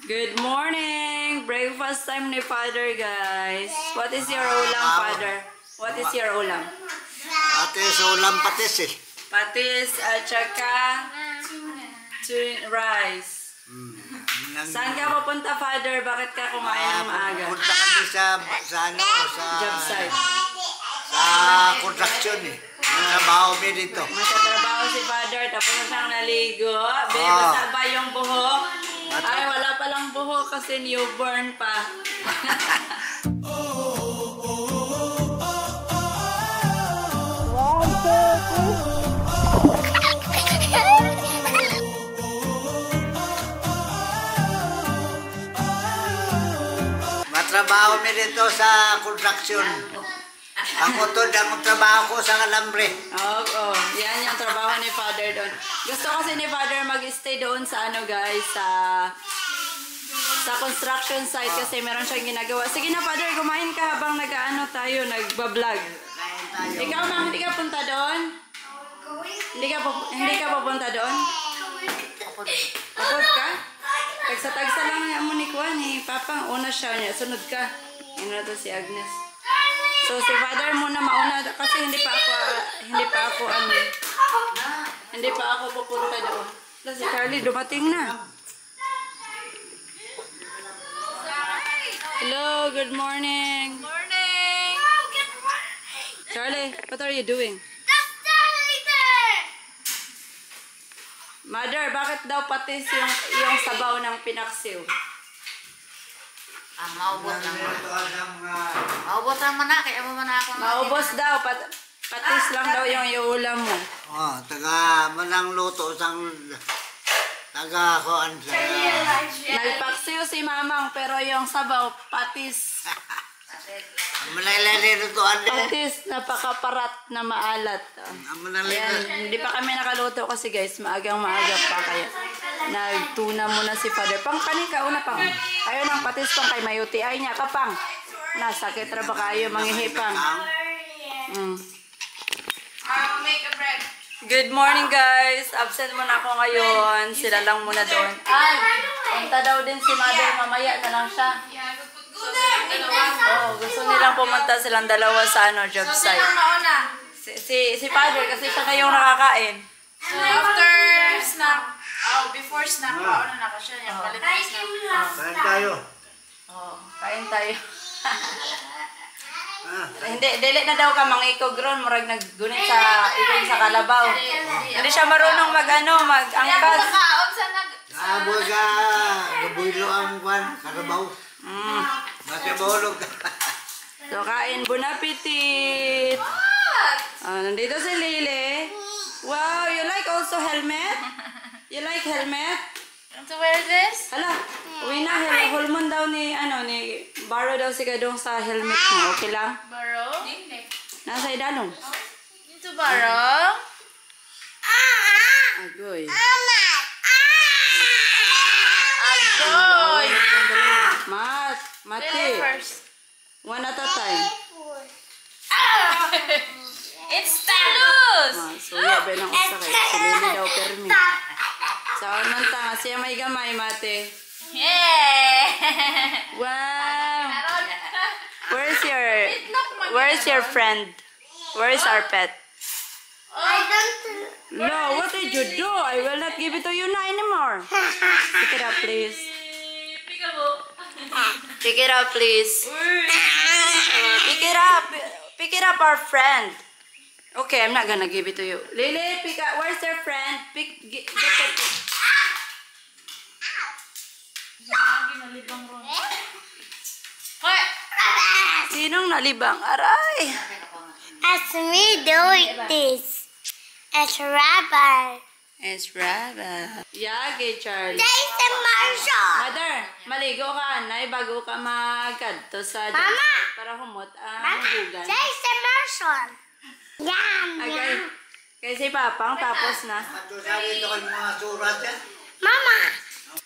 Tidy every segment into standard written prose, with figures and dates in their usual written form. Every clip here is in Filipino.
Good morning! Breakfast time ni Father, guys. What is your ulam, Father? What is your ulam? Patis, ulam patis eh. Patis at saka rice. Saan ka pupunta, Father? Bakit ka kumain ng maaga? Punta kami sa Job site. Sa construction eh. Trabaho mi dito. Magtatrabaho si Father, tapos na siyang naligo. Basa ba yung buhok? Ay, wala palang buhok kasi newborn pa. Matrabaho mi dito sa construction. Ako to, ang trabaho ko sa alambre. Oo, yan yung trabaho ni Father doon. Gusto kasi ni Father mag-stay doon sa ano guys, sa construction site kasi meron siyang ginagawa. Sige na Father, kumain ka habang nag-ano tayo, nagbablog. Ikaw ma'am, hindi ka punta doon? Hindi ka pupunta doon? Kapod ka? Tagsa-tagsa lang mo ni Kuan ni Papa, una siya niya, sunod ka. Yun na to si Agnes. So si Father muna mauna kasi hindi pa ako pupunta doon. Si Charlie dumating na. Hello, good morning. Morning! Charlie, what are you doing? Mother, bakit daw patis yung sabaw ng pinaksiw? Maubos naman. Maubos naman na, kaya mo man ako. Maubos daw, patis lang daw yung iulam mo. Taga manang luto sang taga koan sa. Nagpaksiw si Mamang pero yung sabaw, patis. Malalali luto ande. Patis, napakaparat na maalat. Ayan, hindi pa kami nakaluto kasi guys, maaga pa kaya. Nagtuna muna si Father. Pang kanika, una pang. Ayaw ng patis pang kay mayuti. Ay niya, kapang. Nasakit ra ba kayo, manghihipang. I'll make a bread. Good morning guys. Absent muna ako ngayon. Sila lang muna doon. Ay, punta daw din si Mother. Mamaya na lang siya. Gusto nilang pumunta silang dalawa sa job site. Si Father kasi siya na yung nakakain. So after snack, before snack, paano na ka siya? Yung palit ng snack. Kain tayo. Kain tayo. Hindi, dili na daw ka mangikog ron. Murag naggunit sa ikog sa kalabaw. Hindi siya marunong mag-angkas. Aboy ka, gabuilo ang kwan, karabaw. Masya bolog. So, kain. Bon appetit! Nandito si Lily. Wow, you like also helmet? You like helmet? Want to wear this? Hala, uwi na. Hulmon daw ni borrow daw si Kadong sa helmet mo. Okay lang? Borrow? Nasa idalong. Need to borrow? Agoy. Agoy! Mati. First. One at a time. It's too loose! So, yabe ng usakay. Si Lily daw permi. Saan man ta? Siya may gamay, Mate. Yeah! Wow! Where's your friend? Where's our pet? No, what did you do? I will not give it to you now anymore. Pick it up, please. Pick it up, please. Pick it up. Pick it up, our friend. Okay, I'm not gonna give it to you. Lily, pick up. Where's your friend? Get it. Sinong nalibang? Aray! It's me doing this. It's rubber. It's rubber. Yagi, Charlie. There's a Marshall. Mother, maligo ka. Nay, bago ka magkadto sa Mama! para humot ang Mama, hugan. there's a Marshall. Yum, Okay. yum. Kasi Papang, tapos na. Matusari ito kayo mga surat yan. Mama.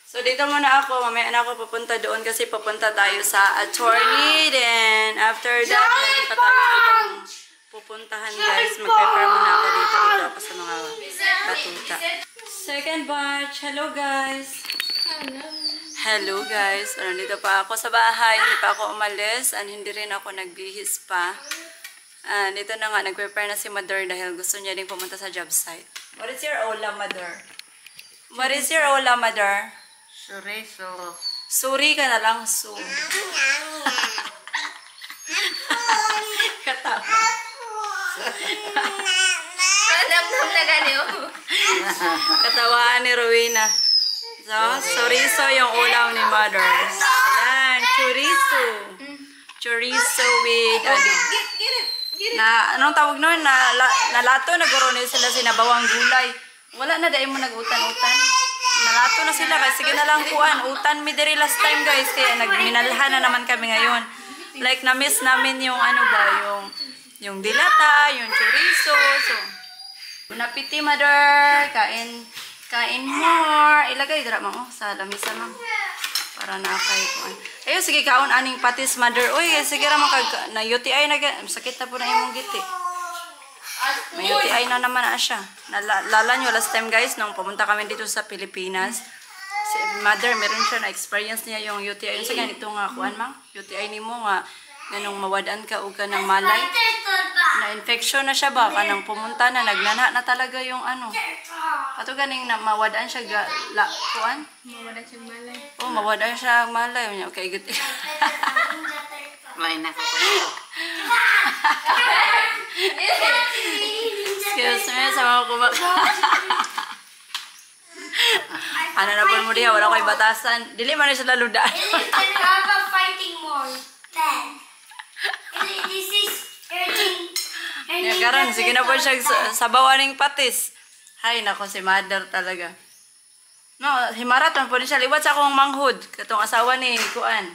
So, dito muna ako. Mamaya na ako pupunta doon kasi pupunta tayo sa attorney. Then, after that, meron pa tayo ibang pupuntahan, guys. Mag-prepare muna ako dito ako sa mga batuta. Second batch. Hello, guys. Hello guys, nandito pa ako sa bahay, hindi pa ako umalis and hindi rin ako nagbihis pa. And ito na nga, nag-prepare na si Mother dahil gusto niya din pumunta sa job site. What is your ulam, Mother? What is your ulam, Mother? Suriso. Suri ka na lang, su. Katawa. Alam na ganyo. Katawaan ni Rowena. So, chorizo yung ulam ni Mother. Ayan, chorizo. Chorizo with, anong tawag nun? Nalato, nagkaroon sila sinabawang gulay. Wala na dahil mo nag-utan-utan. Nalato na sila, kasi sige na lang kuan. Utan mi diri last time guys, kaya nagminalhan na naman kami ngayon. Like, na-miss namin yung ano ba, yung dilata, yung chorizo. So, napiti Mother, kain more. Ilagay dira mo sa lamisa ma'am. Para nakay kuan. Ayun, sige kaon aning patis Mother. Uy, sige ra makag na UTI na sakit na po na imong giti. May UTI na naman na siya. Lala nyo last time guys, nung pumunta kami dito sa Pilipinas, si Mother, meron siya na-experience niya yung UTI. Yung sa ganito nga, kuan mang, UTI ni mo nga, ganong mawadaan ka o ka ng malay. Na-infection na siya ba? Kanang pumunta na, nagnana na talaga yung ano. Ato ganing na mawadaan siya kuan? Mawala siyang malay. Oh, mawadaan siya malay. Okay, good. May nako. Excuse me, sa mga ano na po mo diha, wala ko'y batasan. Dili man na sila ludaan. Fighting more. Then. This is hurting. Ya karon sige na po siya sabawaning patis. Hay nako si Mother talaga. No, himarat man po ni siya liwat sa akong manghud katong asawa ni Kuan.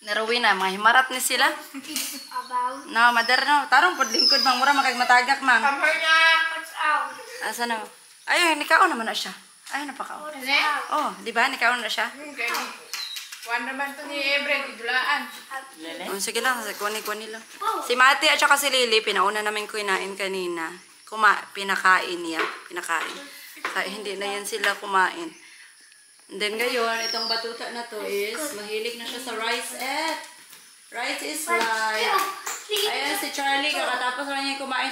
Ni Rowena, mga himarat ni sila. About. No, Mother no, tarong pod lingkod mang mura makag matagak mang. Come here na. What's out? Asa na? Ay, nikaon naman na siya. Ay, napakaon. Ano? Oh, di ba nikaon na siya? Kuwan naman to ni Ebre, idulaan. Oh, sige lang, kunin lang. Si Mati at saka si Lily, pinauna namin kumain kanina. Pinakain niya. Pinakain. Kaya hindi na yan sila kumain. And then ngayon, itong batuta na to is, mahilig na siya sa rice at rice is life. Ayan si Charlie, kakatapos na niya kumain.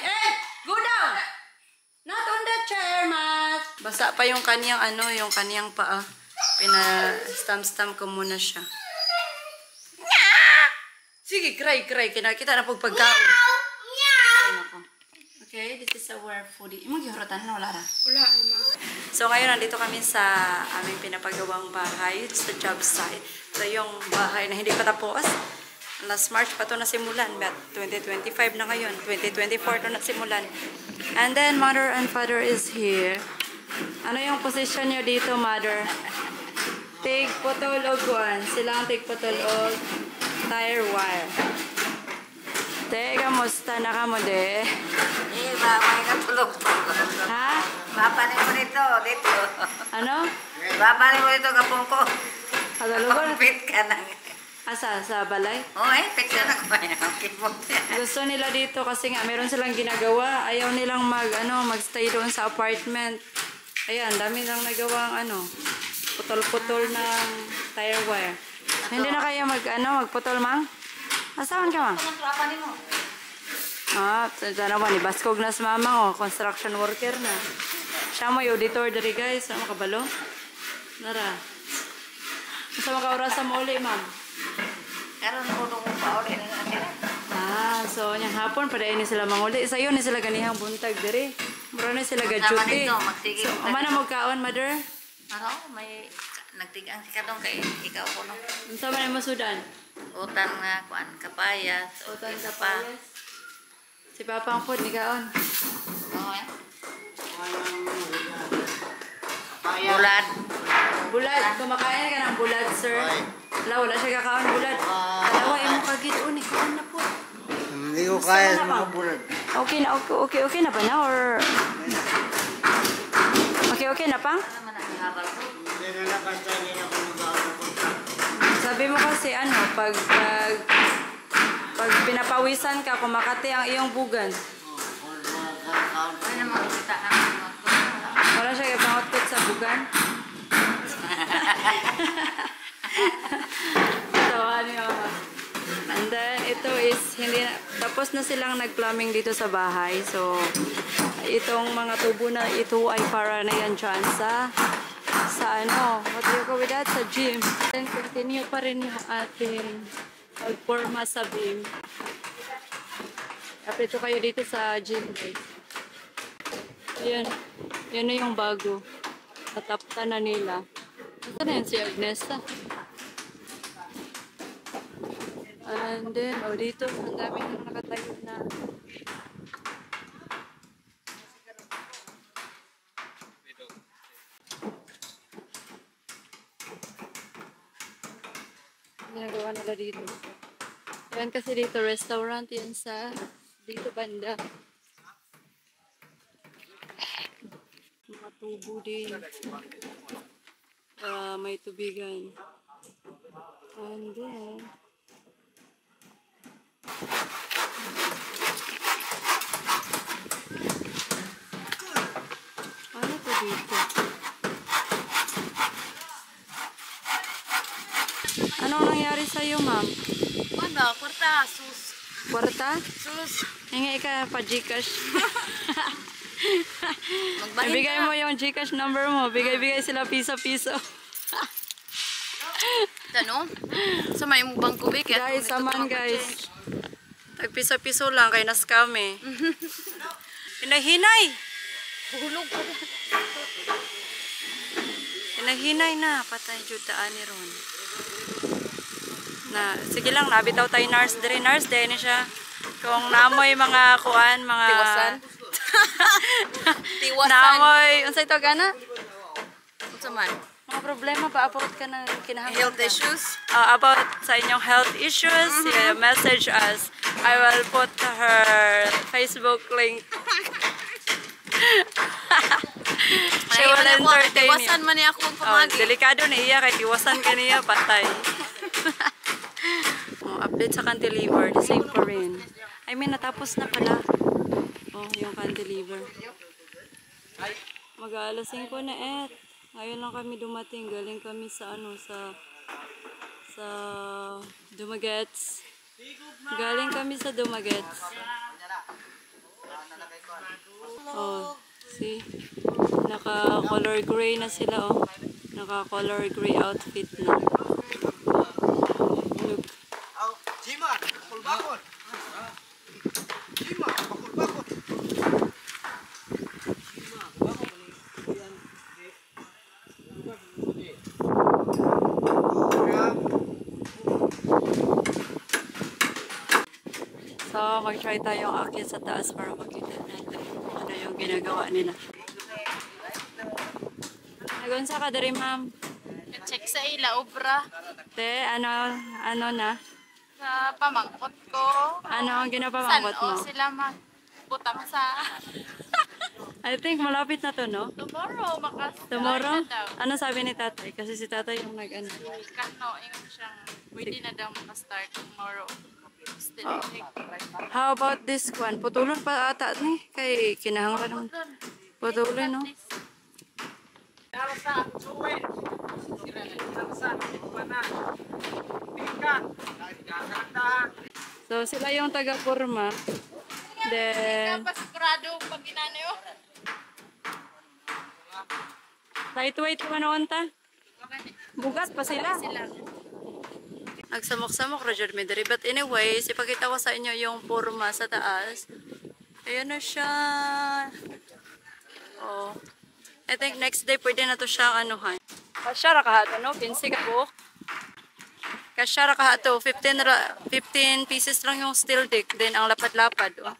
Go down! Not on the chair, Matt! Basa pa yung kanyang yung kanyang paa. Pina-stamp-stamp ko muna siya. Sige, cry. Kinakita na pagkaon. Ay, nako. Okay, this is our foodie. Imong gihorotan na wala ra. Wala, lima. So ngayon nandito kami sa aming pinapagawang bahay sa job site. So yung bahay na hindi pa tapos. Last March pa to nasimulan. But 2025 na ngayon. 2024 to nasimulan. And then Mother and Father is here. Ano yung position nyo dito, Mother? Tig-putol o kuwan. Silang tig-putol o tire wire. Te, kamusta na ka mo, de? May katulog. Ha? Bapanin mo dito. Ano? Bapanin mo dito, kapong ko. Kagalugan? Fit ka na. Asa? Sa balay? Fit ka na ko. Gusto nila dito kasi nga meron silang ginagawa. Ayaw nilang magstay doon sa apartment. Ayan, dami lang nagawang putol-putol ng tire wire. Hindi na kaya magputol, Mang? Asawan ka, Mang? Ito naman, ibaskog na si Mama, construction worker na. Siya mo yung auditor dari guys. Ano makabalo? Nara. Masa makaurasa mo uli, Ma'am? Karon ko nung pauli na natin. So nyang hapon pada ini sila manguli. Sayo ni sila ganihang buntag diri. Mura na sila gajuti. So umana mo kaon, Mother? May nagtigang si kadong kay ikaw ko no. Unsa man mo sudan? Utan nga kuan kapayas. Utan kapayas. Si Papa ang food ni kaon. Bulad. Bulad, kumakain ka ng bulad, sir. Wala siya kakaon bulad. Dalawa imo kagid ni kaon na po. Hindi ko kaya sa mga bulad. Okay na ba na or Okay na pa? Hindi na nakanta nila kung Sabi mo kasi pag pinapawisan ka, kumakati ang iyong bugan. Ay naman kita na. Wala siya ipangotkot sa bugan. So, ano yun? And then, ito is, hindi na, tapos na silang nag-plumbing dito sa bahay. So, itong mga tubo na ito ay para na yan dyan sa ano, what do you call with that? Sa gym. Then, continue pa rin yung ating pagporma sa beam. Kapito kayo dito sa gym, guys. Ayan. Yan na yung bago. Natapta na nila. Ito na yun si Agnesa. And then, dito, ang dami nang nakatayo na. Ginagawa nila dito. Yan kasi dito, restaurant yan sa dito banda. Mga tubo din. May tubigan. And then, ano to dito? Anong nangyari sa'yo, ma'am? Ano? Kwarta. Sus. Kwarta? Sus. Hingi ka pa Gcash. Magbahin Ibigay ka. mo yung Gcash number mo. Bigay-bigay sila piso-piso. Ano? Sa may mubang kubik. Guys, saman guys. Tag-piso-piso lang kay na-scam eh. Hinahinay! Hulog ko. Hinahinay na. Patay jud daan ni Ron. Na, sige lang, nabitaw tayo nurse diri. Nurse din siya. Kung naamoy mga kuan, mga... Tiwasan? Tiwasan. Naamoy, unsay to gana? Unsa man? Mga problema ba about ka ng kinahanglan Health ka? issues? About sa inyong health issues, message us. I will put her Facebook link. She will entertain Tiwasan you. man niya akong Oh, pamagi. delikado na iya kay tiwasan ka niya, patay. Update sa cantilever, the same pa rin. I mean, natapos na pala. Oh, yung cantilever. Mag-aalas 5 na Ngayon lang kami dumating. Galing kami sa ano, sa Dumagets. Galing kami sa Dumagets. Oh, see? Naka-color gray na sila, oh. Naka-color gray outfit na. Look. Jima, kulbakot. Jima, kulbakot. So, mag-try tayong akit sa taas para makita natin ano yung ginagawa nila. Nagunsa ka dari, ma'am? Check sa ila, obra. Te, ano na? Sa pamangkot ko. Ano ang ginapamangkot mo? Saan sila magbutang sa... I think malapit na to, no? Tomorrow, Tomorrow? na daw. Ano sabi ni tatay? Kasi si tatay yung nag-ano. Kano, ingon siyang pwede na daw makastart tomorrow. Still, How about this one? Putulon pa ata ni. Kay kinahanglan naman. Putulon, no? So, sila yung taga-porma. Then, pasigurado pag ginanayo. lightweight naman noon ta. Bugat pa sila. Nagsamok-samok, Roger Medri. But anyways, ipakita ko sa inyo yung porma sa taas. Ayan na siya. Oh. I think next day pwede na to siya anuhan. Kasyara ka hato, no? 15 ka buhok. Kasyara ka hato. 15 pieces lang yung steel dick. Then ang lapad-lapad. Oh.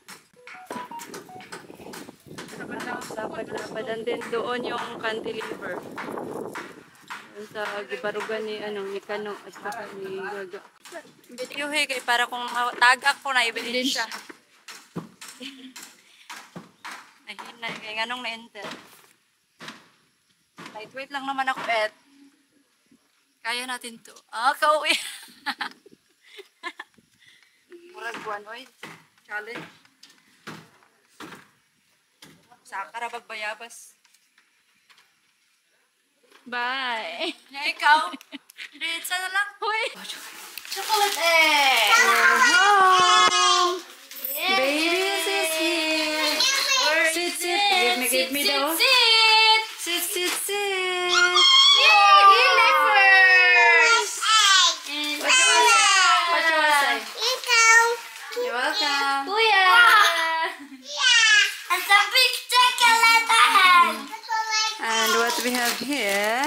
Lapad-lapad. And then doon yung cantilever. Doon sa gibarugan ni Kano at saka ni Gaga. Video kay para kung tagak ko na ibigin siya. Ay, ganong na-enter. Lightweight lang naman ako, Ed. Kaya natin to. Kauwi. Murag buwan, oy. Challenge. Sakara bagbayabas. Bye. Ikaw? Diretsa na lang. Uy. Chocolate egg. We're home. Babies is here. Sit, sit. Give me daw. Sit. Sit, sit, sit. Yay! You left first. What you want to say? You're welcome. Kuya. And a big chocolate hand. And what we have here?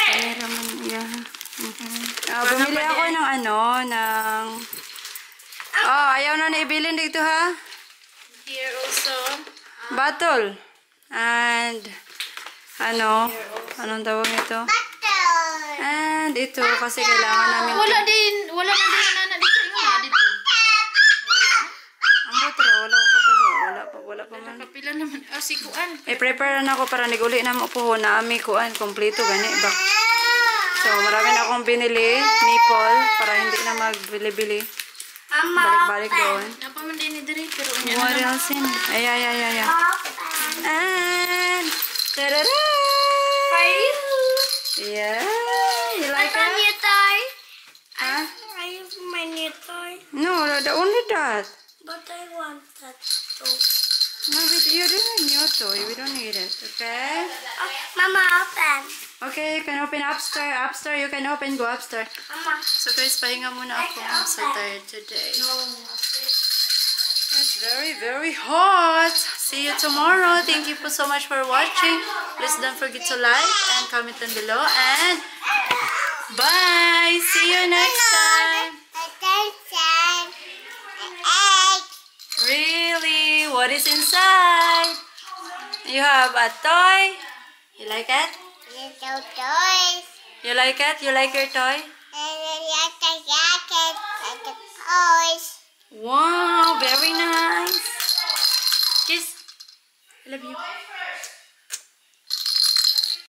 Ay, raman, yeah. Bumili ako ng ayaw na naibilin dito ha. Here also. Bottle. And, anong tawag ito? And ito, kasi kailangan namin. Wala na din nana dito. Yung nga dito. Ang butra, wala ko kabalo. Wala pa man. Kapila naman. Oh, si Kuan. I-prepare na ako para niguli na mo po na ami kuan kompleto gani ba. So marami na akong binili nipple para hindi na magbili-bili. Balik-balik doon. Napaman din ni Dere, pero What else in? Ay. And ta-da-da! For you. Yeah, you like What's on it? your toy? Huh? I have my new toy. No, only that. But I want that too. No, you didn't need your toy. We don't need it. Okay. Mama, open. Okay, you can open upstairs. Upstairs, you can open. Go upstairs. Mama. So guys, pahinga muna ako. I'm so tired today. It's very, very hot. See you tomorrow. Thank you so much for watching. Please don't forget to like and comment down below. And bye. See you next time. Attention. Really? What is inside? You have a toy. You like it? Little toys. You like it? You like your toy? And then you have the jacket and the toys. Wow, very nice. Kiss. I love you.